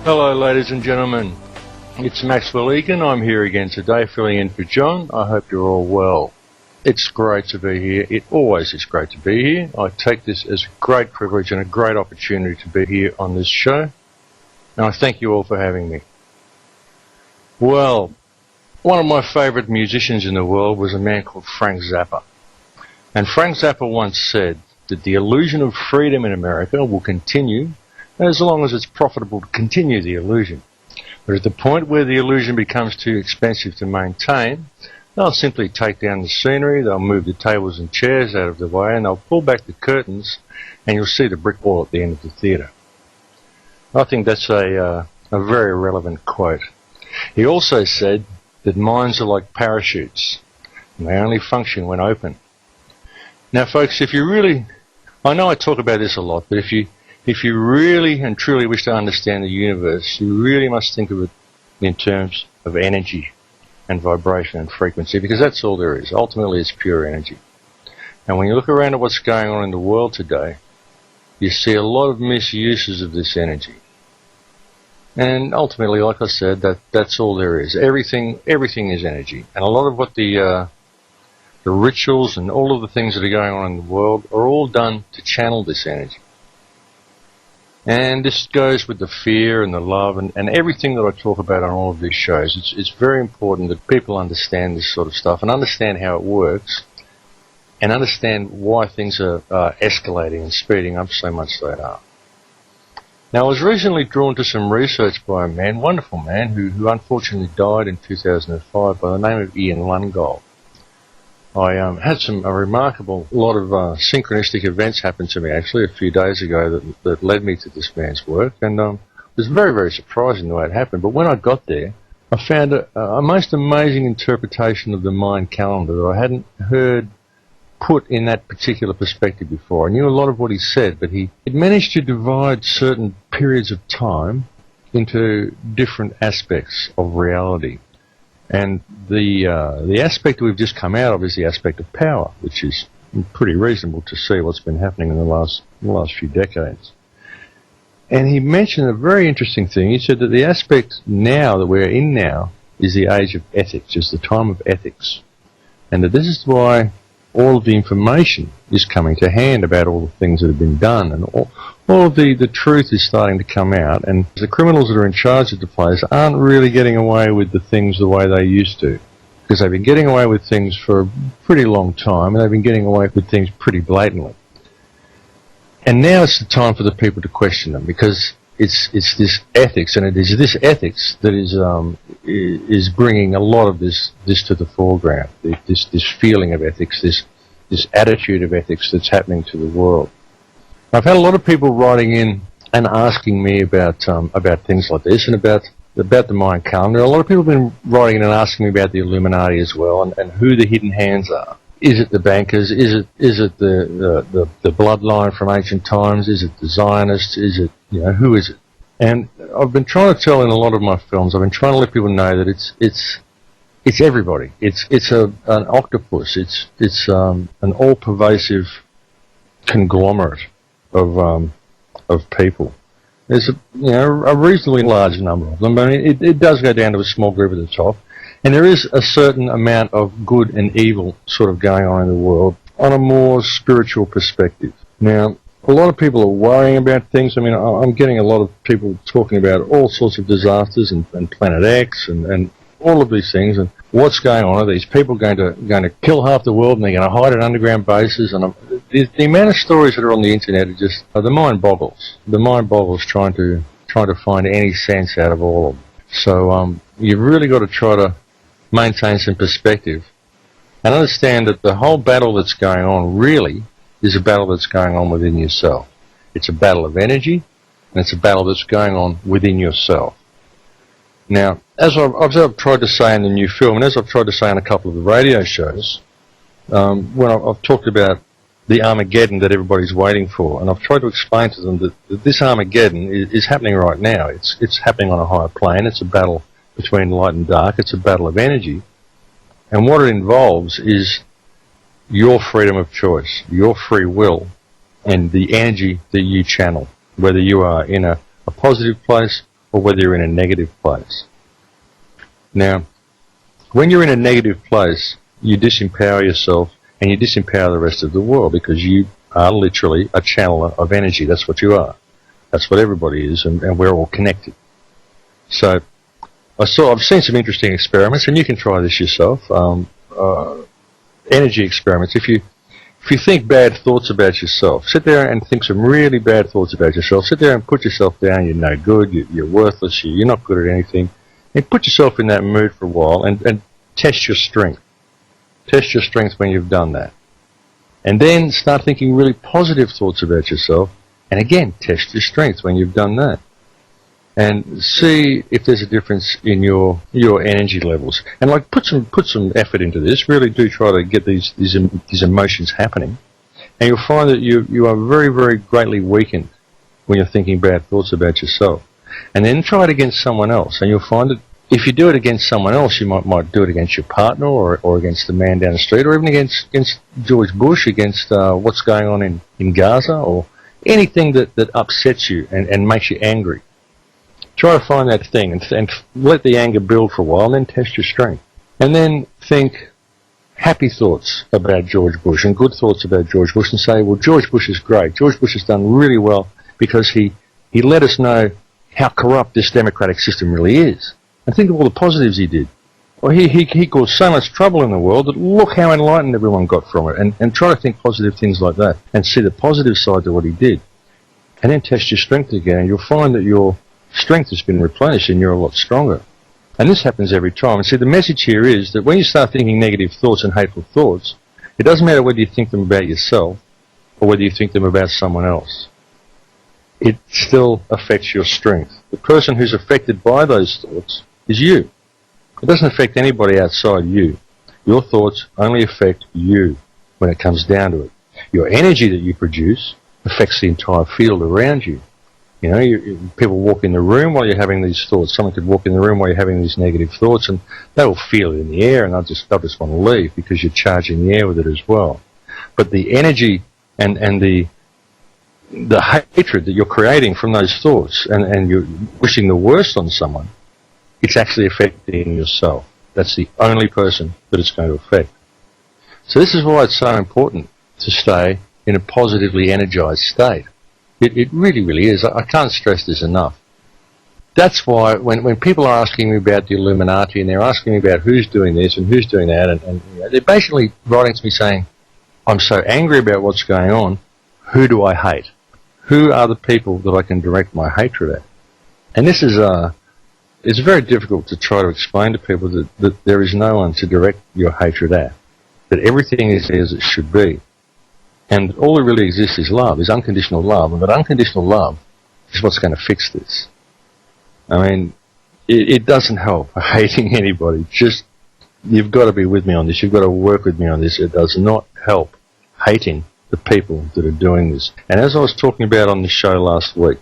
Hello ladies and gentlemen, it's Maxwell Igan. I'm here again today filling in for John. I hope you're all well. It's great to be here. It always is great to be here. I take this as a great privilege and a great opportunity to be here on this show. And I thank you all for having me. Well, one of my favourite musicians in the world was a man called Frank Zappa. And Frank Zappa once said that the illusion of freedom in America will continue as long as it's profitable to continue the illusion. But at the point where the illusion becomes too expensive to maintain, they'll simply take down the scenery, they'll move the tables and chairs out of the way, and they'll pull back the curtains, and you'll see the brick wall at the end of the theatre. I think that's a very relevant quote. He also said that minds are like parachutes, and they only function when open. Now folks, if you really, I know I talk about this a lot, but if you really and truly wish to understand the universe, you really must think of it in terms of energy and vibration and frequency, because that's all there is. Ultimately, it's pure energy. And when you look around at what's going on in the world today, you see a lot of misuses of this energy. And ultimately, like I said, that's all there is. Everything is energy. And a lot of what the rituals and all of the things that are going on in the world are all done to channel this energy. And this goes with the fear and the love and everything that I talk about on all of these shows. It's very important that people understand this sort of stuff and understand how it works and understand why things are escalating and speeding up so much they are. Now, I was recently drawn to some research by a man, wonderful man, who unfortunately died in 2005 by the name of Ian AVR. I had a remarkable lot of synchronistic events happen to me actually a few days ago that led me to this man's work, and it was very, very surprising the way it happened. But when I got there, I found a most amazing interpretation of the Mayan calendar that I hadn't heard put in that particular perspective before. I knew a lot of what he said, but he managed to divide certain periods of time into different aspects of reality. And the aspect we've just come out of is the aspect of power, which is pretty reasonable to see what's been happening in the last few decades. And he mentioned a very interesting thing. He said that the aspect now that we're in now is the age of ethics, is the time of ethics. And that this is why all of the information is coming to hand about all the things that have been done, and all of the truth is starting to come out, and the criminals that are in charge of the place aren't really getting away with the things the way they used to, because they've been getting away with things for a pretty long time, and they've been getting away with things pretty blatantly. And now it's the time for the people to question them, because it's this ethics, and it is this ethics that is bringing a lot of this to the foreground. This feeling of ethics, this attitude of ethics that's happening to the world. I've had a lot of people writing in and asking me about things like this and about the Mayan calendar. A lot of people have been writing in and asking me about the Illuminati as well, and who the hidden hands are. Is it the bankers? Is it the bloodline from ancient times? Is it the Zionists? Is it, who is it? And I've been trying to tell in a lot of my films, I've been trying to let people know that it's everybody. It's an octopus. It's an all-pervasive conglomerate of people. There's a reasonably large number of them. I mean, it does go down to a small group at the top. And there is a certain amount of good and evil sort of going on in the world on a more spiritual perspective. Now, a lot of people are worrying about things. I mean, I'm getting a lot of people talking about all sorts of disasters and Planet X and all of these things. And what's going on? Are these people going to kill half the world and they're going to hide at underground bases? And the amount of stories that are on the internet are just the mind boggles. The mind boggles trying to find any sense out of all of them. So you've really got to try to maintain some perspective and understand that the whole battle that's going on really is a battle that's going on within yourself. It's a battle of energy, and it's a battle that's going on within yourself. Now, as I've tried to say in the new film, and as I've tried to say on a couple of the radio shows, when I've talked about the Armageddon that everybody's waiting for, and I've tried to explain to them that this Armageddon is happening right now. It's happening on a higher plane. It's a battle between light and dark. It's a battle of energy. And what it involves is your freedom of choice, your free will, and the energy that you channel, whether you are in a positive place or whether you're in a negative place. Now, when you're in a negative place, you disempower yourself and you disempower the rest of the world, because you are literally a channeler of energy. That's what you are. That's what everybody is, and we're all connected. So I've seen some interesting experiments, and you can try this yourself. Energy experiments. If you think bad thoughts about yourself, sit there and think some really bad thoughts about yourself. Sit there and put yourself down. You're no good. You're worthless. You're not good at anything. And put yourself in that mood for a while and test your strength. Test your strength when you've done that. And then start thinking really positive thoughts about yourself. And again, test your strength when you've done that. And see if there's a difference in your energy levels. And like, put some effort into this. Really do try to get these emotions happening. And you'll find that you are very, very greatly weakened when you're thinking bad thoughts about yourself. And then try it against someone else. And you'll find that if you do it against someone else, you might do it against your partner, or against the man down the street, or even against George Bush, against what's going on in Gaza, or anything that upsets you and makes you angry. Try to find that thing and let the anger build for a while, and then test your strength. And then think happy thoughts about George Bush and good thoughts about George Bush, and say, well, George Bush is great. George Bush has done really well because he let us know how corrupt this democratic system really is. And think of all the positives he did. Well, he caused so much trouble in the world that look how enlightened everyone got from it. And try to think positive things like that and see the positive side to what he did. And then test your strength again, and you'll find that your strength has been replenished and you're a lot stronger. And this happens every time. And see, the message here is that when you start thinking negative thoughts and hateful thoughts, it doesn't matter whether you think them about yourself or whether you think them about someone else. It still affects your strength. The person who's affected by those thoughts is you. It doesn't affect anybody outside you. Your thoughts only affect you when it comes down to it. Your energy that you produce affects the entire field around you. You know, people walk in the room while you're having these thoughts. Someone could walk in the room while you're having these negative thoughts, and they'll feel it in the air, and they'll just want to leave because you're charging the air with it as well. But the energy and the hatred that you're creating from those thoughts, and you're wishing the worst on someone, it's actually affecting yourself. That's the only person that it's going to affect. So this is why it's so important to stay in a positively energized state. It really, really is. I can't stress this enough. That's why when people are asking me about the Illuminati, and they're asking me about who's doing this and who's doing that, and you know, they're basically writing to me saying, I'm so angry about what's going on, who do I hate? Who are the people that I can direct my hatred at? And this is it's very difficult to try to explain to people that there is no one to direct your hatred at, that everything is as it should be. And all that really exists is love, is unconditional love. And that unconditional love is what's going to fix this. I mean, it doesn't help hating anybody. Just, you've got to be with me on this. You've got to work with me on this. It does not help hating the people that are doing this. And as I was talking about on the show last week,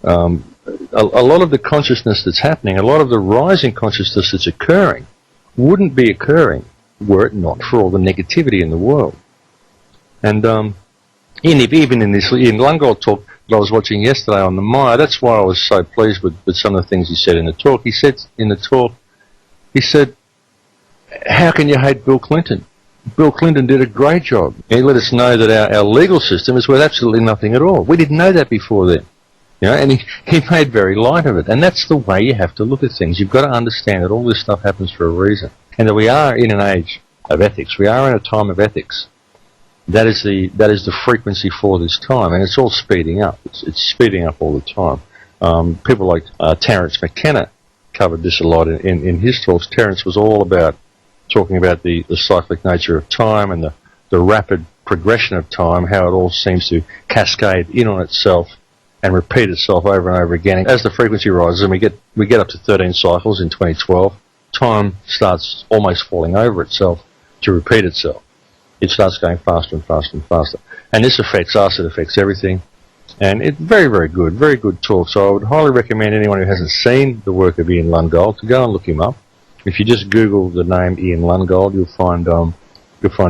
a lot of the consciousness that's happening, a lot of the rising consciousness that's occurring, wouldn't be occurring were it not for all the negativity in the world. And even in this Ian Lungold talk that I was watching yesterday on the Maya, that's why I was so pleased with some of the things he said in the talk. He said in the talk, how can you hate Bill Clinton? Bill Clinton did a great job. He let us know that our legal system is worth absolutely nothing at all. We didn't know that before then. You know, and he made very light of it. And that's the way you have to look at things. You've got to understand that all this stuff happens for a reason. And that we are in an age of ethics. We are in a time of ethics. That is the frequency for this time, and it's all speeding up. It's speeding up all the time. People like Terence McKenna covered this a lot in his talks. Terence was all about talking about the cyclic nature of time and the rapid progression of time, how it all seems to cascade in on itself and repeat itself over and over again. As the frequency rises, and we get up to 13 cycles in 2012, time starts almost falling over itself to repeat itself. It starts going faster and faster and faster. And this affects us, it affects everything. And it's very, very good talk. So I would highly recommend anyone who hasn't seen the work of Ian Lungold to go and look him up. If you just Google the name Ian Lungold, you'll find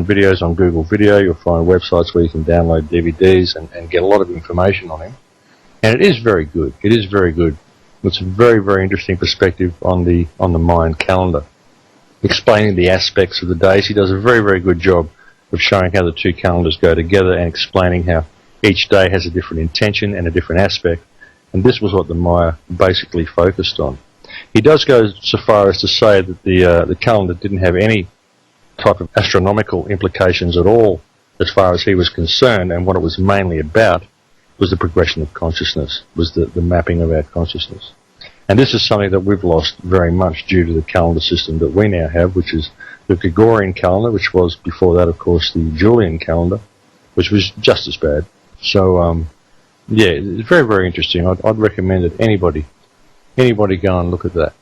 videos on Google Video, you'll find websites where you can download DVDs and get a lot of information on him. And it is very good. It is very good. It's a very, very interesting perspective on the Mayan calendar, explaining the aspects of the days. He does a very, very good job of showing how the two calendars go together and explaining how each day has a different intention and a different aspect. And this was what the Maya basically focused on. He does go so far as to say that the calendar didn't have any type of astronomical implications at all as far as he was concerned, and what it was mainly about was the progression of consciousness, was the mapping of our consciousness. And this is something that we've lost very much due to the calendar system that we now have, which is the Gregorian calendar, which was before that, of course, the Julian calendar, which was just as bad. So, yeah, it's very, very interesting. I'd recommend that anybody go and look at that.